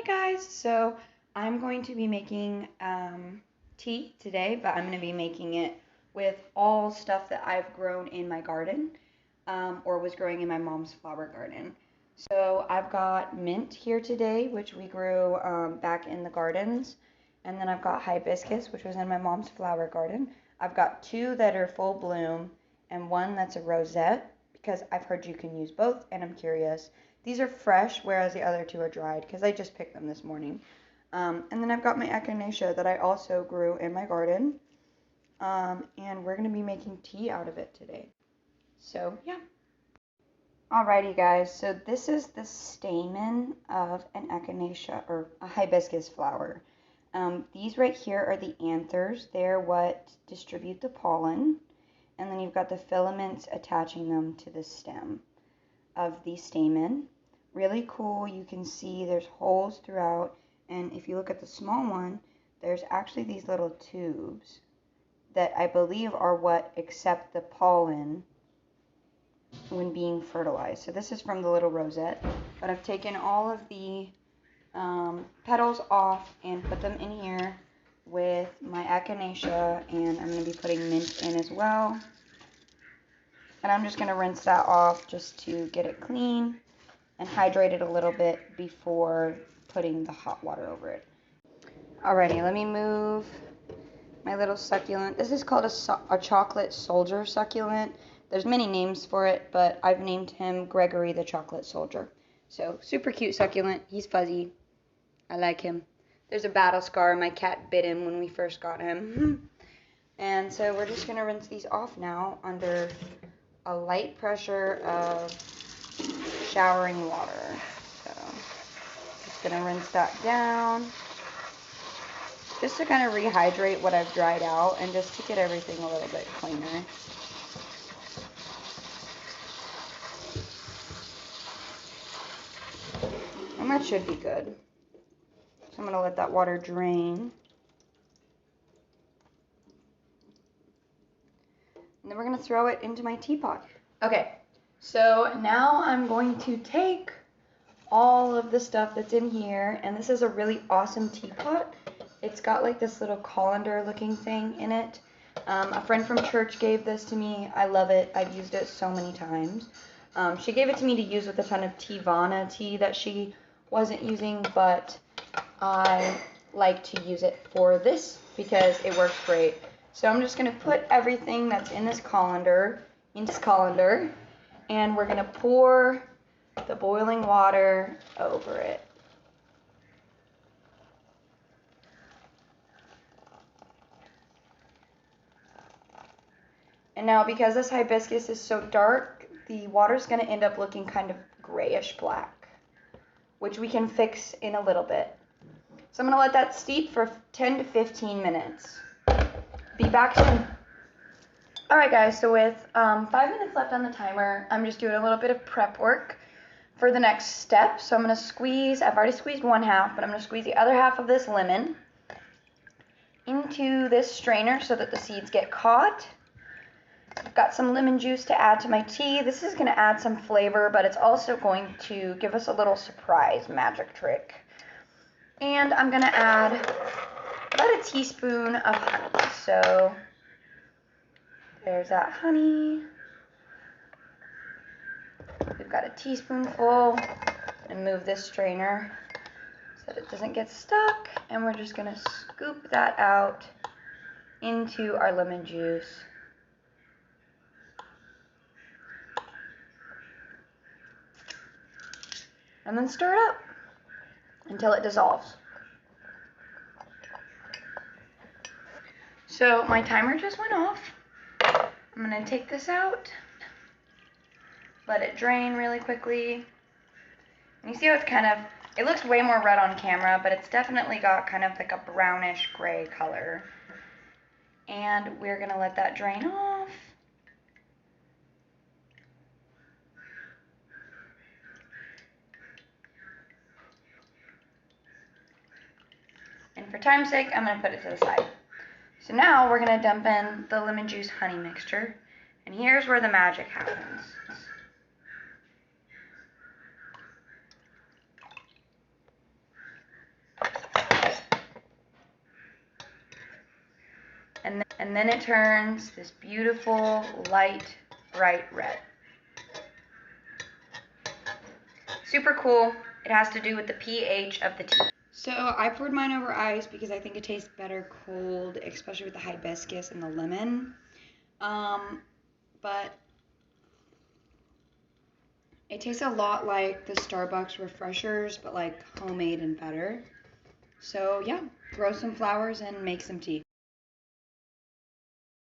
guys, so I'm going to be making tea today, but I'm going to be making it with all stuff that I've grown in my garden, or was growing in my mom's flower garden. So I've got mint here today, which we grew back in the gardens, and then I've got hibiscus, which was in my mom's flower garden. I've got two that are full bloom and one that's a rosette, because I've heard you can use both, and I'm curious. These are fresh, whereas the other two are dried, because I just picked them this morning. And then I've got my echinacea that I also grew in my garden. And we're going to be making tea out of it today. So, yeah. Alrighty, guys. So this is the stamen of an echinacea, or a hibiscus flower. These right here are the anthers. They're what distribute the pollen. And then you've got the filaments attaching them to the stem of the stamen. Really cool. You can see there's holes throughout, and if you look at the small one, there's actually these little tubes that I believe are what accept the pollen when being fertilized. So this is from the little rosette, but I've taken all of the petals off and put them in here with my echinacea, and I'm going to be putting mint in as well. And I'm just going to rinse that off just to get it clean and hydrate it a little bit before putting the hot water over it. Alrighty, let me move my little succulent. This is called a chocolate soldier succulent. There's many names for it, but I've named him Gregory the Chocolate Soldier. So, super cute succulent. He's fuzzy. I like him. There's a battle scar. My cat bit him when we first got him. And so we're just going to rinse these off now under a light pressure of showering water. So just gonna rinse that down just to kind of rehydrate what I've dried out and just to get everything a little bit cleaner. And that should be good. So I'm gonna let that water drain. And then we're gonna throw it into my teapot. Okay. So now I'm going to take all of the stuff that's in here, and this is a really awesome teapot. It's got like this little colander looking thing in it. A friend from church gave this to me. I love it. I've used it so many times. She gave it to me to use with a ton of Tivana tea that she wasn't using, but I like to use it for this because it works great. So I'm just going to put everything that's in this colander into this colander, and we're going to pour the boiling water over it. And now, because this hibiscus is so dark, the water's going to end up looking kind of grayish black, which we can fix in a little bit. So I'm going to let that steep for 10 to 15 minutes. Be back soon. Alright guys, so with 5 minutes left on the timer, I'm just doing a little bit of prep work for the next step. So I'm going to squeeze, I've already squeezed one half, but I'm going to squeeze the other half of this lemon into this strainer so that the seeds get caught. I've got some lemon juice to add to my tea. This is going to add some flavor, but it's also going to give us a little surprise magic trick. And I'm going to add about a teaspoon of honey. So there's that honey. We've got a teaspoonful, and move this strainer so that it doesn't get stuck. And we're just going to scoop that out into our lemon juice. And then stir it up until it dissolves. So my timer just went off. I'm going to take this out, let it drain really quickly. And you see how it's kind of, it looks way more red on camera, but it's definitely got kind of like a brownish gray color. And we're going to let that drain off. And for time's sake, I'm going to put it to the side. So now we're going to dump in the lemon juice honey mixture. And here's where the magic happens. and then it turns this beautiful, light, bright red. Super cool. It has to do with the pH of the tea. So I poured mine over ice because I think it tastes better cold, especially with the hibiscus and the lemon. But it tastes a lot like the Starbucks refreshers, but like homemade and better. So yeah, grow some flowers and make some tea.